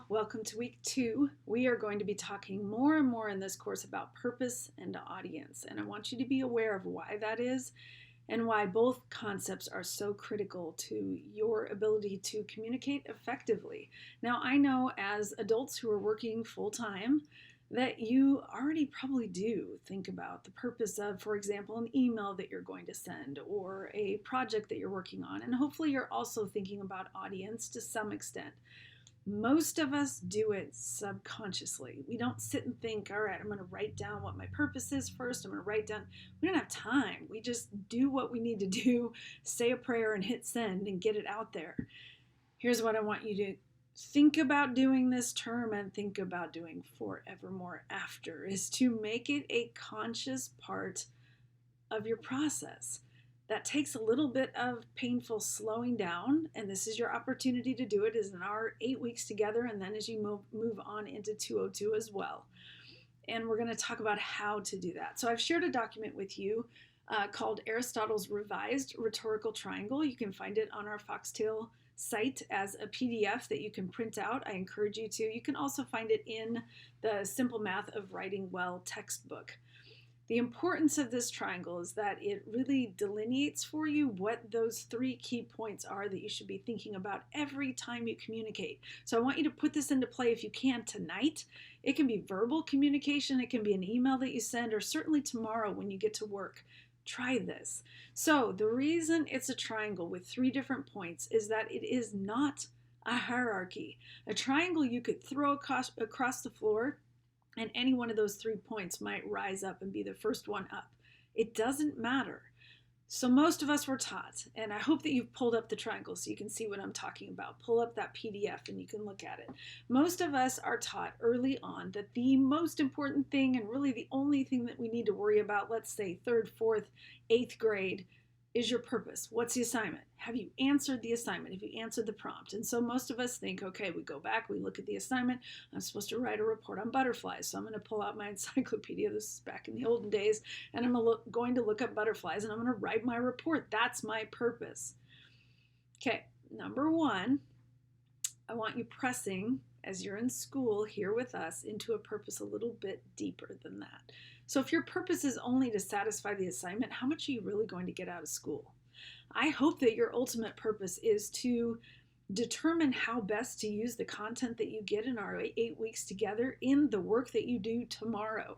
Welcome to week 2. We are going to be talking more and more in this course about purpose and audience. And I want you to be aware of why that is and why both concepts are so critical to your ability to communicate effectively. Now, I know as adults who are working full time that you already probably do think about the purpose of, for example, an email that you're going to send or a project that you're working on. And hopefully, you're also thinking about audience to some extent. Most of us do it subconsciously. We don't sit and think, all right, I'm going to write down what my purpose is first. I'm going to write down. We don't have time. We just do what we need to do, say a prayer and hit send and get it out there. Here's what I want you to think about doing this term and think about doing forevermore after is to make it a conscious part of your process. That takes a little bit of painful slowing down, and this is your opportunity to do it is in our 8 weeks together, and then as you move on into 202 as well. And we're going to talk about how to do that. So I've shared a document with you called Aristotle's Revised Rhetorical Triangle. You can find it on our Foxtail site as a PDF that you can print out. I encourage you to. You can also find it in the Simple Math of Writing Well textbook. The importance of this triangle is that it really delineates for you what those 3 key points are that you should be thinking about every time you communicate. So I want you to put this into play if you can tonight. It can be verbal communication, it can be an email that you send, or certainly tomorrow when you get to work. Try this. So the reason it's a triangle with 3 different points is that it is not a hierarchy. A triangle you could throw across the floor, and any one of those 3 points might rise up and be the first one up. It doesn't matter. So most of us were taught, and I hope that you've pulled up the triangle so you can see what I'm talking about. Pull up that PDF and you can look at it. Most of us are taught early on that the most important thing and really the only thing that we need to worry about, let's say 3rd, 4th, 8th grade, is your purpose. What's the assignment? Have you answered the assignment? Have you answered the prompt? And so most of us think, okay, we go back, we look at the assignment. I'm supposed to write a report on butterflies. So I'm going to pull out my encyclopedia. This is back in the olden days. And I'm going to look up butterflies and I'm going to write my report. That's my purpose. Okay, number 1, I want you pressing, as you're in school here with us, into a purpose a little bit deeper than that. So if your purpose is only to satisfy the assignment, how much are you really going to get out of school? I hope that your ultimate purpose is to determine how best to use the content that you get in our 8 weeks together in the work that you do tomorrow,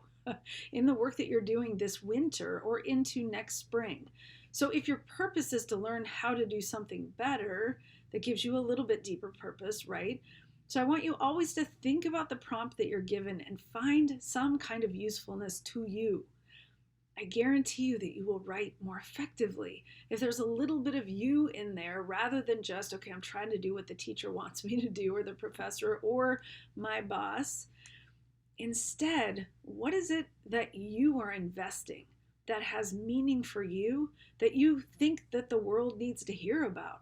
in the work that you're doing this winter or into next spring. So if your purpose is to learn how to do something better, that gives you a little bit deeper purpose, right? So I want you always to think about the prompt that you're given and find some kind of usefulness to you. I guarantee you that you will write more effectively if there's a little bit of you in there rather than just, okay, I'm trying to do what the teacher wants me to do or the professor or my boss. Instead, what is it that you are investing that has meaning for you that you think that the world needs to hear about?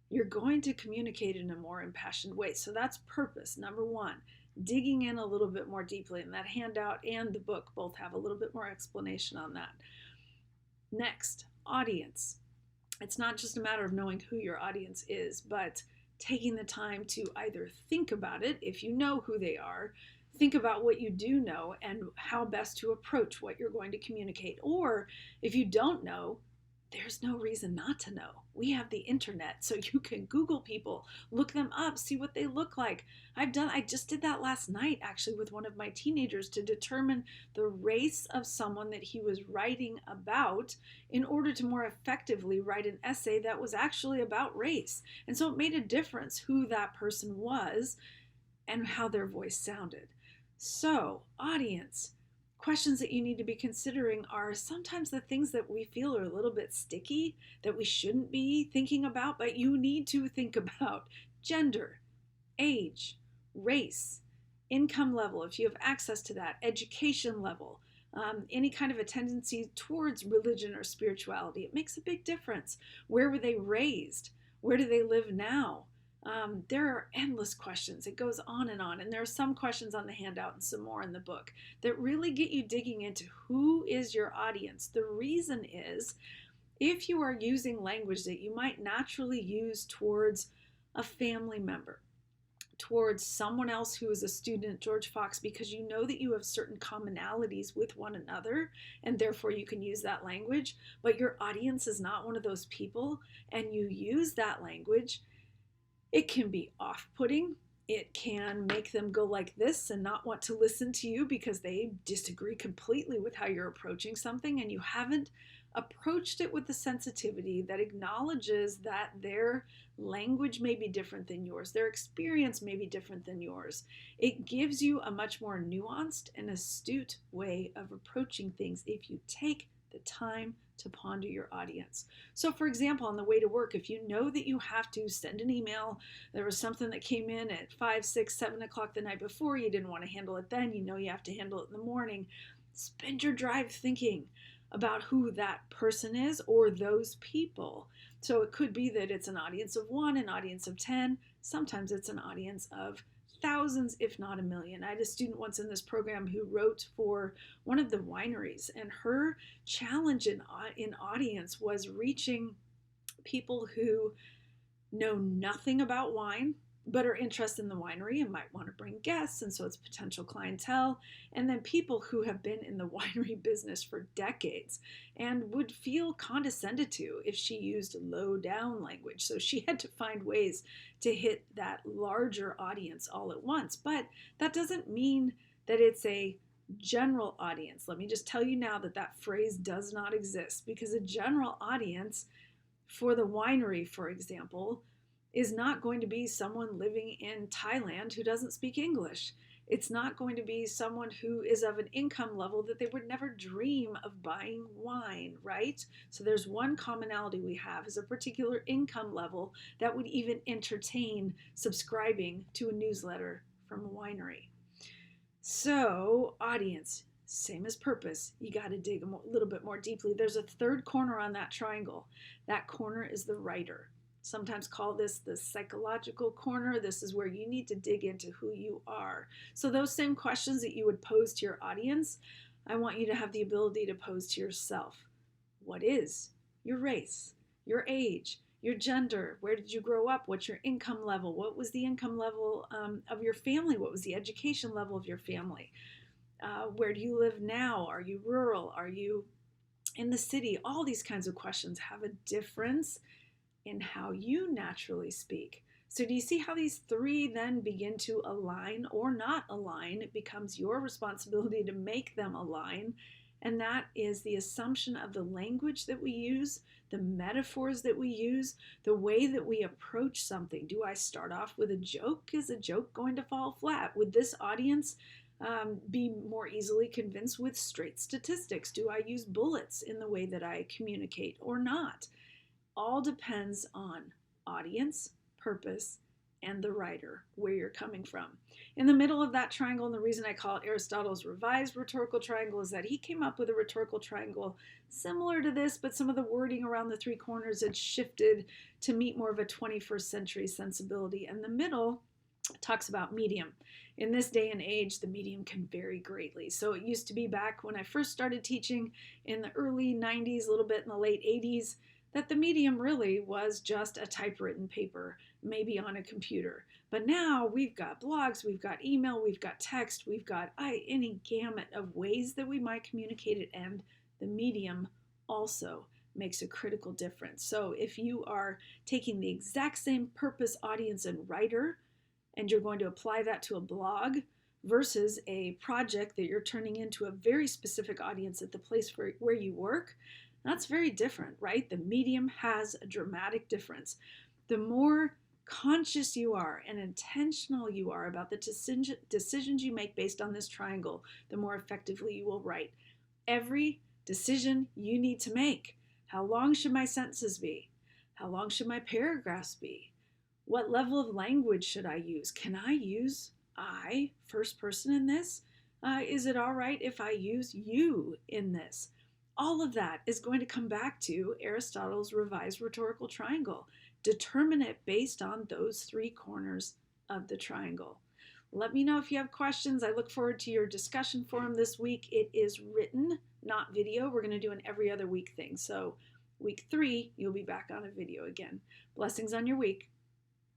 You're going to communicate in a more impassioned way. So that's purpose, number 1. Digging in a little bit more deeply. And that handout and the book both have a little bit more explanation on that. Next, audience. It's not just a matter of knowing who your audience is, but taking the time to either think about it, if you know who they are, think about what you do know and how best to approach what you're going to communicate. Or if you don't know, there's no reason not to know. We have the internet, so you can Google people, look them up, see what they look like. I just did that last night actually with one of my teenagers to determine the race of someone that he was writing about in order to more effectively write an essay that was actually about race. And so it made a difference who that person was and how their voice sounded. So, audience, questions that you need to be considering are sometimes the things that we feel are a little bit sticky that we shouldn't be thinking about, but you need to think about gender, age, race, income level, if you have access to that, education level, any kind of a tendency towards religion or spirituality. It makes a big difference. Where were they raised? Where do they live now? There are endless questions. It goes on, and there are some questions on the handout and some more in the book that really get you digging into who is your audience. The reason is, if you are using language that you might naturally use towards a family member, towards someone else who is a student at George Fox because you know that you have certain commonalities with one another and therefore you can use that language, but your audience is not one of those people and you use that language, it can be off-putting. It can make them go like this and not want to listen to you because they disagree completely with how you're approaching something, and you haven't approached it with the sensitivity that acknowledges that their language may be different than yours, their experience may be different than yours. It gives you a much more nuanced and astute way of approaching things if you take the time to ponder your audience. So for example, on the way to work, if you know that you have to send an email, there was something that came in at 5, 6, 7 o'clock the night before, you didn't want to handle it then, you know you have to handle it in the morning, spend your drive thinking about who that person is or those people. So it could be that it's an audience of 1, an audience of 10, sometimes it's an audience of thousands, if not a million. I had a student once in this program who wrote for one of the wineries, and her challenge in audience was reaching people who know nothing about wine but are interested in the winery and might want to bring guests, and so it's potential clientele, and then people who have been in the winery business for decades and would feel condescended to if she used low down language. So she had to find ways to hit that larger audience all at once. But that doesn't mean that it's a general audience. Let me just tell you now that that phrase does not exist, because a general audience for the winery, for example, is not going to be someone living in Thailand who doesn't speak English. It's not going to be someone who is of an income level that they would never dream of buying wine, right? So there's one commonality we have is a particular income level that would even entertain subscribing to a newsletter from a winery. So audience, same as purpose, you got to dig a little bit more deeply. There's a third corner on that triangle. That corner is the writer. Sometimes call this the psychological corner. This is where you need to dig into who you are. So those same questions that you would pose to your audience, I want you to have the ability to pose to yourself. What is your race, your age, your gender? Where did you grow up? What's your income level? What was the income level of your family? What was the education level of your family? Where do you live now? Are you rural? Are you in the city? All these kinds of questions have a difference in how you naturally speak. So do you see how these three then begin to align or not align? It becomes your responsibility to make them align. And that is the assumption of the language that we use, the metaphors that we use, the way that we approach something. Do I start off with a joke? Is a joke going to fall flat? Would this audience be more easily convinced with straight statistics? Do I use bullets in the way that I communicate or not? All depends on audience, purpose, and the writer, where you're coming from. In the middle of that triangle, and the reason I call it Aristotle's revised rhetorical triangle is that he came up with a rhetorical triangle similar to this, but some of the wording around the three corners had shifted to meet more of a 21st century sensibility. And the middle talks about medium. In this day and age, the medium can vary greatly. So it used to be back when I first started teaching in the early 90s, a little bit in the late 80s, that the medium really was just a typewritten paper, maybe on a computer. But now we've got blogs, we've got email, we've got text, we've got any gamut of ways that we might communicate it, and the medium also makes a critical difference. So if you are taking the exact same purpose, audience, and writer, and you're going to apply that to a blog versus a project that you're turning into a very specific audience at the place where you work, that's very different, right? The medium has a dramatic difference. The more conscious you are and intentional you are about the decisions you make based on this triangle, the more effectively you will write. Every decision you need to make. How long should my sentences be? How long should my paragraphs be? What level of language should I use? Can I use I, first person in this? Is it all right if I use you in this? All of that is going to come back to Aristotle's revised rhetorical triangle. Determine it based on those three corners of the triangle. Let me know if you have questions. I look forward to your discussion forum this week. It is written, not video. We're going to do an every other week thing. So week 3, you'll be back on a video again. Blessings on your week.